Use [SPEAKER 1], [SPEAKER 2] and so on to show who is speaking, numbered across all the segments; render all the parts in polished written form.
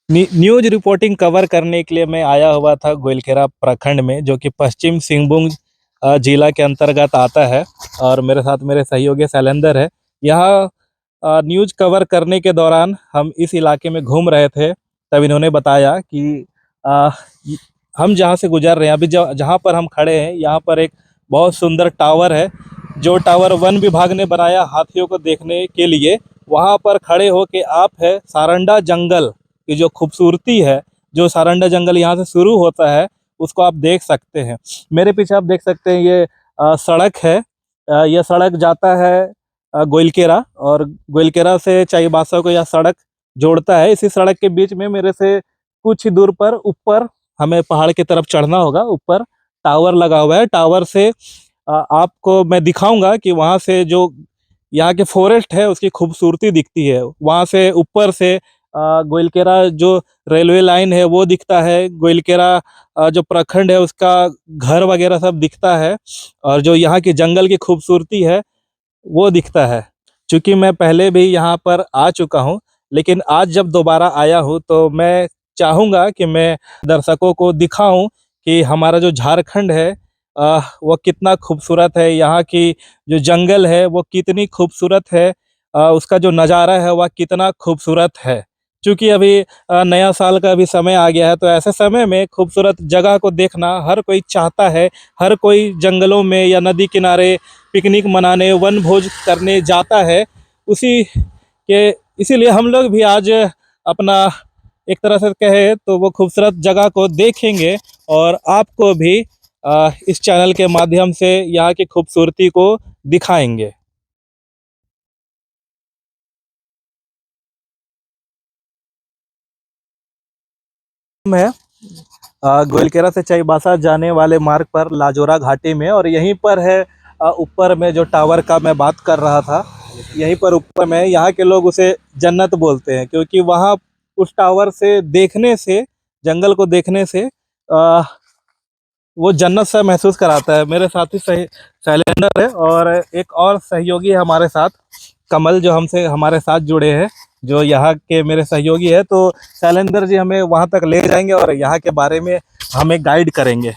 [SPEAKER 1] News reporting cover करने के लिए मैं आया हुआ था गोइलकेरा प्रखंड में, जो कि पश्चिम सिंहभूम जिला के अंतर्गत आता है। और मेरे साथ मेरे सहयोगी शैलेंद्र है। यहाँ न्यूज कवर करने के दौरान हम इस इलाके में घूम रहे थे, तब इन्होंने बताया कि आ, हम जहाँ से गुजर रहे हैं, अभी जहाँ पर हम खड़े हैं, यहाँ पर एक बहुत सुंदर टावर है, जो टावर वन विभाग ने बनाया हाथियों को देखने के लिए। वहाँ पर खड़े होके आप है सारंडा जंगल की जो खूबसूरती है, जो सारंडा जंगल यहाँ से शुरू होता है, उसको आप देख सकते हैं। मेरे पीछे आप देख सकते हैं, ये सड़क है। यह सड़क जाता है गोइलकेरा, और गोइलकेरा से चाईबासा को यह सड़क जोड़ता है। इसी सड़क के बीच में मेरे से कुछ ही दूर पर ऊपर हमें पहाड़ की तरफ चढ़ना होगा। ऊपर टावर लगा हुआ है। टावर से आपको मैं दिखाऊंगा कि वहाँ से जो यहाँ के फॉरेस्ट है उसकी खूबसूरती दिखती है। वहाँ से ऊपर से गोइलकेरा जो रेलवे लाइन है वो दिखता है। गोइलकेरा जो प्रखंड है उसका घर वगैरह सब दिखता है, और जो यहाँ की जंगल की खूबसूरती है वो दिखता है। चूँकि मैं पहले भी यहाँ पर आ चुका हूँ, लेकिन आज जब दोबारा आया हूँ तो मैं चाहूँगा कि मैं दर्शकों को दिखाऊं कि हमारा जो झारखंड है वो कितना खूबसूरत है। यहाँ की जो जंगल है वो कितनी खूबसूरत है। उसका जो नज़ारा है वह कितना खूबसूरत है। क्योंकि अभी नया साल का भी समय आ गया है, तो ऐसे समय में खूबसूरत जगह को देखना हर कोई चाहता है। हर कोई जंगलों में या नदी किनारे पिकनिक मनाने, वन भोज करने जाता है। उसी के इसीलिए हम लोग भी आज अपना एक तरह से कहे तो वो खूबसूरत जगह को देखेंगे, और आपको भी इस चैनल के माध्यम से यहाँ की खूबसूरती को दिखाएंगे। है गोइलकेरा से चाईबासा जाने वाले मार्ग पर लाजोरा घाटी में, और यहीं पर है ऊपर में जो टावर का मैं बात कर रहा था, यहीं पर ऊपर में यहाँ के लोग उसे जन्नत बोलते हैं, क्योंकि वहाँ उस टावर से देखने से, जंगल को देखने से वो जन्नत सा महसूस कराता है। मेरे साथी सही शैलेंद्र है, और एक और सहयोगी है हमारे साथ, कमल, जो हमसे हमारे साथ जुड़े हैं, जो यहाँ के मेरे सहयोगी है। तो शैलेंद्र जी हमें वहाँ तक ले जाएंगे और यहाँ के बारे में हमें गाइड करेंगे।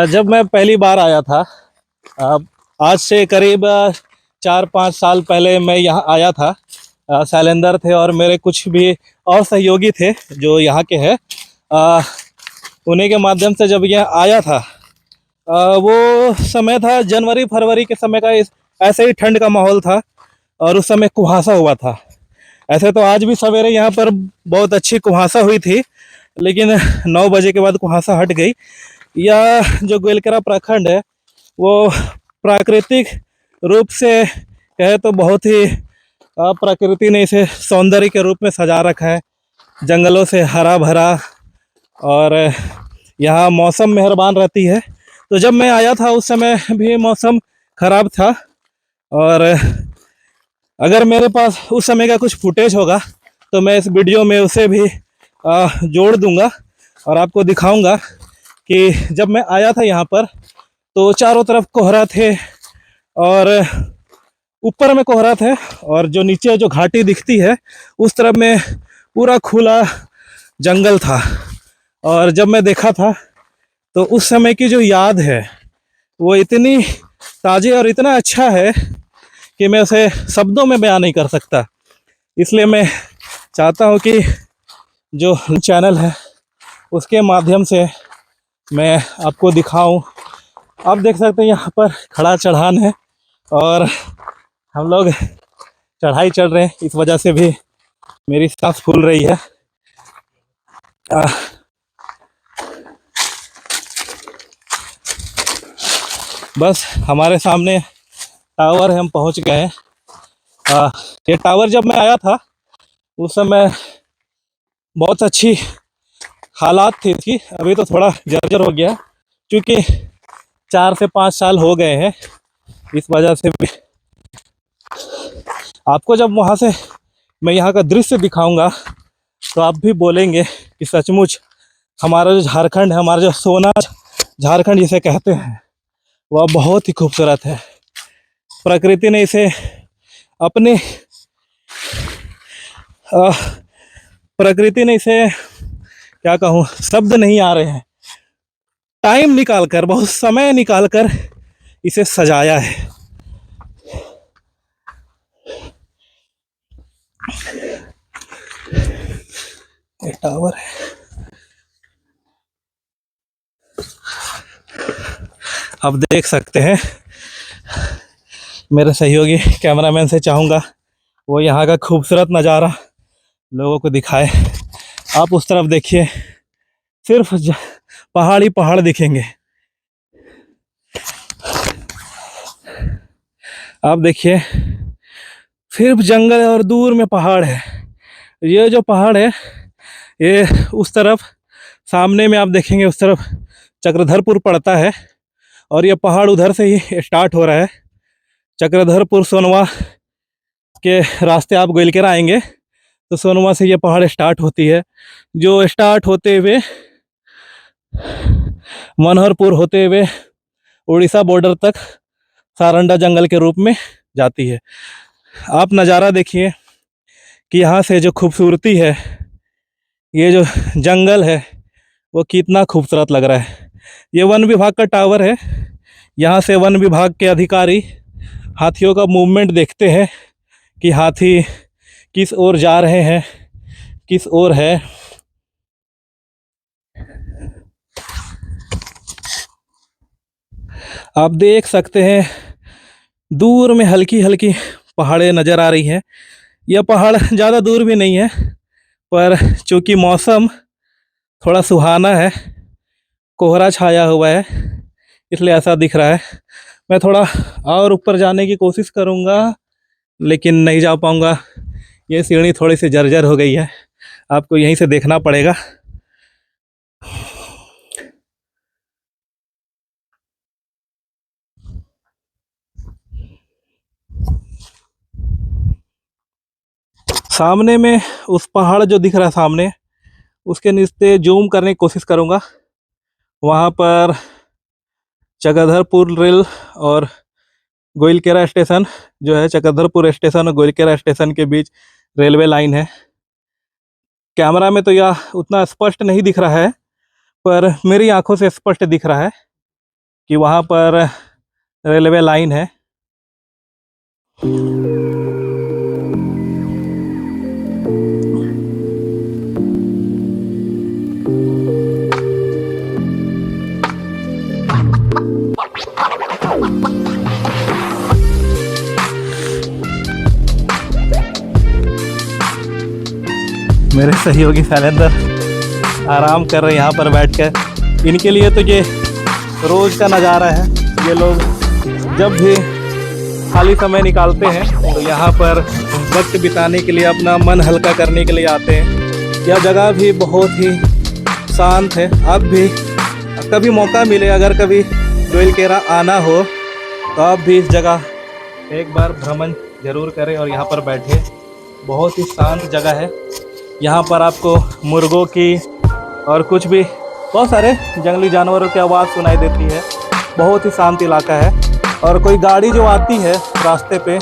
[SPEAKER 1] जब मैं पहली बार आया था, आ, आज से करीब 4-5 साल पहले मैं यहाँ आया था। शैलेंद्र थे और मेरे कुछ भी और सहयोगी थे जो यहाँ के हैं। उन्हीं के माध्यम से जब यह आया था, वो समय था जनवरी फरवरी के समय का। ऐसे ही ठंड का माहौल था, और उस समय कुहासा हुआ था। ऐसे तो आज भी सवेरे यहाँ पर बहुत अच्छी कुहासा हुई थी, लेकिन 9 बजे के बाद कुहासा हट गई। यह जो गोइलकेरा प्रखंड है वो प्राकृतिक रूप से कहे तो बहुत ही प्रकृति ने इसे सौंदर्य के रूप में सजा रखा है। जंगलों से हरा भरा, और यहाँ मौसम मेहरबान रहती है। तो जब मैं आया था उस समय भी मौसम ख़राब था, और अगर मेरे पास उस समय का कुछ फुटेज होगा तो मैं इस वीडियो में उसे भी जोड़ दूंगा, और आपको दिखाऊंगा कि जब मैं आया था यहाँ पर तो चारों तरफ कोहरा थे, और ऊपर में कोहरा थे, और जो नीचे जो घाटी दिखती है उस तरफ में पूरा खुला जंगल था। और जब मैं देखा था तो उस समय की जो याद है वो इतनी ताज़ी और इतना अच्छा है कि मैं उसे शब्दों में बयान नहीं कर सकता। इसलिए मैं चाहता हूँ कि जो चैनल है उसके माध्यम से मैं आपको दिखाऊं। आप देख सकते हैं यहाँ पर खड़ा चढ़ान है, और हम लोग चढ़ाई चढ़ रहे हैं, इस वजह से भी मेरी सांस फूल रही है। बस हमारे सामने टावर है, हम पहुँच गए हैं। ये टावर जब मैं आया था उस समय बहुत अच्छी हालात थी इसकी। अभी तो थोड़ा जर्जर हो गया, क्योंकि 4 से 5 साल हो गए हैं। इस वजह से भी आपको जब वहाँ से मैं यहाँ का दृश्य दिखाऊंगा तो आप भी बोलेंगे कि सचमुच हमारा जो झारखंड है, हमारा जो सोना झारखंड जिसे कहते हैं वह बहुत ही खूबसूरत है। प्रकृति ने इसे अपने प्रकृति ने इसे क्या कहूँ, शब्द नहीं आ रहे हैं, टाइम निकाल कर, बहुत समय निकाल कर इसे सजाया है। ये टावर है। आप देख सकते हैं, मेरे सहयोगी कैमरामैन से चाहूँगा वो यहाँ का खूबसूरत नज़ारा लोगों को दिखाए। आप उस तरफ देखिए, सिर्फ पहाड़ ही पहाड़ दिखेंगे। आप देखिए, सिर्फ जंगल और दूर में पहाड़ है। ये जो पहाड़ है ये उस तरफ सामने में आप देखेंगे, उस तरफ चक्रधरपुर पड़ता है और ये पहाड़ उधर से ही स्टार्ट हो रहा है। चक्रधरपुर सोनवा के रास्ते आप गोइलकेरा आएंगे तो सोनवा से ये पहाड़ स्टार्ट होती है, जो स्टार्ट होते हुए मनोहरपुर होते हुए उड़ीसा बॉर्डर तक सारंडा जंगल के रूप में जाती है। आप नज़ारा देखिए कि यहाँ से जो खूबसूरती है, ये जो जंगल है वो कितना खूबसूरत लग रहा है। ये वन विभाग का टावर है। यहाँ से वन विभाग के अधिकारी हाथियों का मूवमेंट देखते हैं कि हाथी किस ओर जा रहे हैं, किस ओर है। आप देख सकते हैं दूर में हल्की हल्की पहाड़ें नज़र आ रही हैं। यह पहाड़ ज़्यादा दूर भी नहीं है, पर चूँकि मौसम थोड़ा सुहाना है, कोहरा छाया हुआ है, इसलिए ऐसा दिख रहा है। मैं थोड़ा और ऊपर जाने की कोशिश करूँगा लेकिन नहीं जा पाऊँगा। ये सीढ़ी थोड़ी सी जर्जर हो गई है, आपको यहीं से देखना पड़ेगा। सामने में उस पहाड़ जो दिख रहा है सामने, उसके नीचे जूम करने की कोशिश करूँगा। वहाँ पर चक्रधरपुर रेल और गोइलकेरा स्टेशन जो है, चक्रधरपुर स्टेशन और गोइलकेरा स्टेशन के बीच रेलवे लाइन है। कैमरा में तो यह उतना स्पष्ट नहीं दिख रहा है, पर मेरी आंखों से स्पष्ट दिख रहा है कि वहाँ पर रेलवे लाइन है। मेरे सहयोगी शैलेंद्र आराम कर रहे हैं यहाँ पर बैठकर। इनके लिए तो ये रोज़ का नज़ारा है। ये लोग जब भी खाली समय निकालते हैं तो यहाँ पर वक्त बिताने के लिए, अपना मन हल्का करने के लिए आते हैं। यह जगह भी बहुत ही शांत है। आप भी कभी मौका मिले, अगर कभी गोइलकेरा आना हो तो आप भी इस जगह एक बार भ्रमण जरूर करें और यहाँ पर बैठे। बहुत ही शांत जगह है। यहाँ पर आपको मुर्गों की और कुछ भी बहुत सारे जंगली जानवरों की आवाज़ सुनाई देती है। बहुत ही शांत इलाका है। और कोई गाड़ी जो आती है रास्ते पे,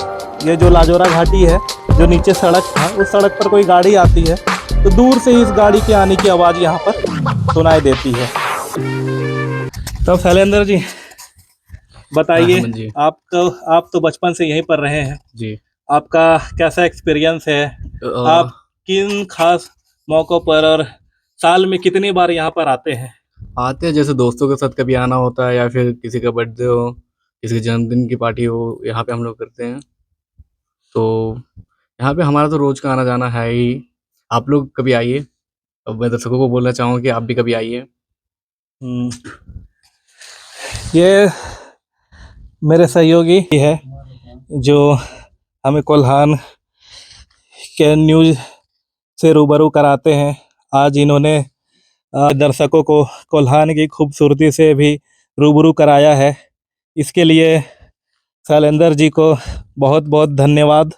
[SPEAKER 1] ये जो लाजोरा घाटी है, जो नीचे सड़क है, उस सड़क पर कोई गाड़ी आती है तो दूर से इस गाड़ी के आने की आवाज़ यहाँ पर सुनाई देती है। तो शैलेंद्र जी बताइए, आप तो बचपन से यहीं पर रहे हैं जी, आपका कैसा एक्सपीरियंस है? आप किन खास मौक़ों पर और साल में कितनी बार यहाँ पर आते हैं?
[SPEAKER 2] आते हैं, जैसे दोस्तों के साथ कभी आना होता है या फिर किसी का बर्थडे हो, किसी के जन्मदिन की पार्टी हो, यहाँ पे हम लोग करते हैं। तो यहाँ पे हमारा तो रोज़ का आना जाना है ही। आप लोग कभी आइए। अब मैं दर्शकों को बोलना चाहूँगा कि आप भी कभी आइए।
[SPEAKER 1] ये मेरे सहयोगी है जो हमें कोल्हान के न्यूज़ से रूबरू कराते हैं। आज इन्होंने दर्शकों को कोल्हान की खूबसूरती से भी रूबरू कराया है। इसके लिए शैलेंद्र जी को बहुत बहुत धन्यवाद।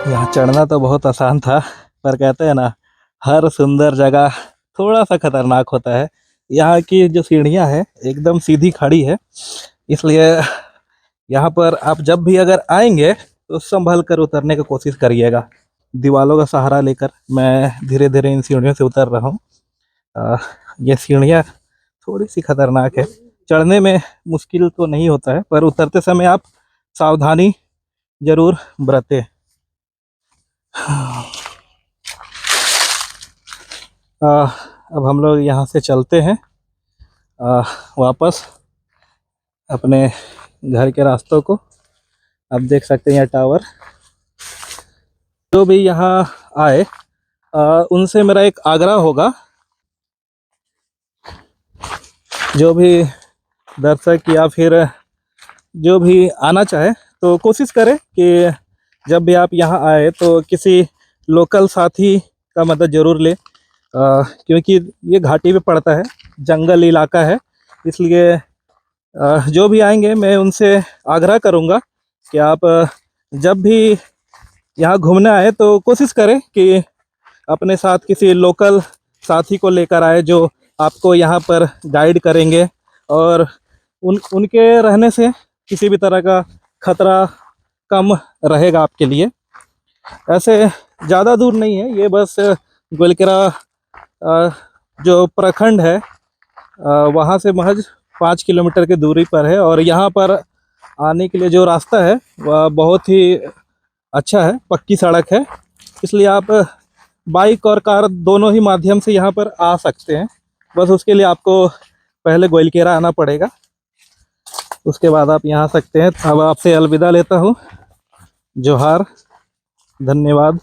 [SPEAKER 1] यहाँ चढ़ना तो बहुत आसान था, पर कहते हैं ना, हर सुंदर जगह थोड़ा सा खतरनाक होता है। यहाँ की जो सीढ़ियाँ हैं एकदम सीधी खड़ी है, इसलिए यहाँ पर आप जब भी अगर आएंगे तो संभल कर उतरने की कोशिश करिएगा। दीवालों का सहारा लेकर मैं धीरे धीरे इन सीढ़ियों से उतर रहा हूँ। ये सीढ़ियाँ थोड़ी सी खतरनाक है, चढ़ने में मुश्किल तो नहीं होता है, पर उतरते समय आप सावधानी जरूर बरतें। अब हम लोग यहाँ से चलते हैं वापस अपने घर के रास्तों को। आप देख सकते हैं यह टावर। जो भी यहाँ आए उनसे मेरा एक आग्रह होगा, जो भी दर्शक या फिर जो भी आना चाहे तो कोशिश करें कि जब भी आप यहाँ आए तो किसी लोकल साथी का मदद ज़रूर ले, क्योंकि ये घाटी पे पड़ता है, जंगल इलाका है, इसलिए जो भी आएंगे मैं उनसे आग्रह करूँगा कि आप जब भी यहाँ घूमने आए तो कोशिश करें कि अपने साथ किसी लोकल साथी को लेकर आए, जो आपको यहाँ पर गाइड करेंगे और उनके रहने से किसी भी तरह का खतरा कम रहेगा आपके लिए। ऐसे ज़्यादा दूर नहीं है ये, बस गोइलकेरा जो प्रखंड है वहाँ से महज 5 किलोमीटर की दूरी पर है, और यहाँ पर आने के लिए जो रास्ता है वह बहुत ही अच्छा है, पक्की सड़क है, इसलिए आप बाइक और कार दोनों ही माध्यम से यहाँ पर आ सकते हैं। बस उसके लिए आपको पहले गोइलकेरा आना पड़ेगा, उसके बाद आप यहाँ आ सकते हैं। अब आपसे अलविदा लेता हूँ। जोहार, धन्यवाद।